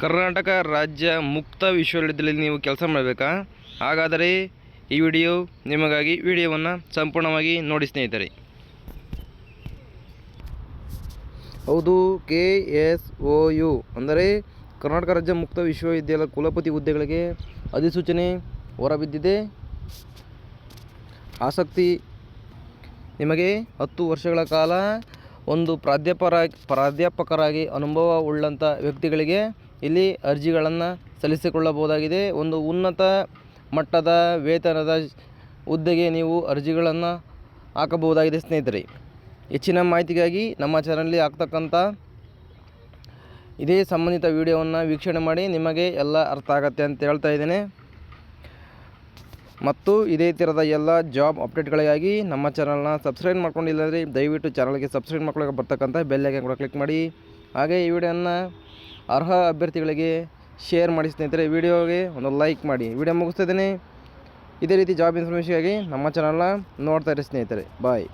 ಕರ್ನಾಟಕ ರಾಜ್ಯ ಮುಕ್ತ ವಿಶ್ವವಿದ್ಯಾಲಯದಲ್ಲಿ ನೀವು ಕೆಲಸ ಮಾಡಬೇಕಾ? ಹಾಗಾದರೆ ಈ ವಿಡಿಯೋ ನಿಮಗಾಗಿ. ವಿಡಿಯೋವನ್ನು ಸಂಪೂರ್ಣವಾಗಿ ನೋಡಿ ಸ್ನೇಹಿತರೆ. ಹೌದು, KSOU ಅಂದರೆ ಕರ್ನಾಟಕ ರಾಜ್ಯ ಮುಕ್ತ ವಿಶ್ವವಿದ್ಯಾಲಯ ಕುಲಪತಿ ಹುದ್ದೆಗಳಿಗೆ ಅಧಿಸೂಚನೆ ಹೊರಬಿದ್ದಿದೆ. ಆಸಕ್ತಿ ನಿಮಗೆ 10 ವರ್ಷಗಳ ಕಾಲ ಒಂದು ಪ್ರಾಧ್ಯಾಪಕರಾಗಿ ಅನುಭವ ಉಳ್ಳಂಥ ವ್ಯಕ್ತಿಗಳಿಗೆ ಇಲ್ಲಿ ಅರ್ಜಿಗಳನ್ನು ಸಲ್ಲಿಸಿಕೊಳ್ಳಬಹುದಾಗಿದೆ. ಒಂದು ಉನ್ನತ ಮಟ್ಟದ ವೇತನದ ಹುದ್ದೆಗೆ ನೀವು ಅರ್ಜಿಗಳನ್ನು ಹಾಕಬಹುದಾಗಿದೆ ಸ್ನೇಹಿತರೆ. ಹೆಚ್ಚಿನ ಮಾಹಿತಿಗಾಗಿ ನಮ್ಮ ಚಾನಲಲ್ಲಿ ಆಗ್ತಕ್ಕಂಥ ಇದೇ ಸಂಬಂಧಿತ ವಿಡಿಯೋವನ್ನು ವೀಕ್ಷಣೆ ಮಾಡಿ, ನಿಮಗೆ ಎಲ್ಲ ಅರ್ಥ ಆಗತ್ತೆ ಅಂತ ಹೇಳ್ತಾ ಇದ್ದೇನೆ. ಮತ್ತು ಇದೇ ಥರದ ಎಲ್ಲ ಜಾಬ್ ಅಪ್ಡೇಟ್ಗಳಿಗಾಗಿ ನಮ್ಮ ಚಾನಲ್ನ ಸಬ್ಸ್ಕ್ರೈಬ್ ಮಾಡ್ಕೊಂಡಿಲ್ಲಂದರೆ ದಯವಿಟ್ಟು ಚಾನಲ್ಗೆ ಸಬ್ಸ್ಕ್ರೈಬ್ ಮಾಡ್ಕೊಳ್ಳೋಕೆ ಬರ್ತಕ್ಕಂಥ ಬೆಲ್ ಐಕಾನ್ ಕೂಡ ಕ್ಲಿಕ್ ಮಾಡಿ. ಹಾಗೆ ಈ ವಿಡಿಯೋನ ಅರ್ಹ ಅಭ್ಯರ್ಥಿಗಳಿಗೆ ಶೇರ್ ಮಾಡಿ ಸ್ನೇಹಿತರೆ. ವಿಡಿಯೋಗೆ ಒಂದು ಲೈಕ್ ಮಾಡಿ. ವಿಡಿಯೋ ಮುಗಿಸ್ತಾ ಇದ್ದೇನೆ. ಇದೇ ರೀತಿ ಜಾಬ್ ಇನ್ಫಾರ್ಮೇಷನ್ಗಾಗಿ ನಮ್ಮ ಚಾನಲ್ನ ನೋಡ್ತಾ ಇರಿ ಸ್ನೇಹಿತರೆ. ಬಾಯ್.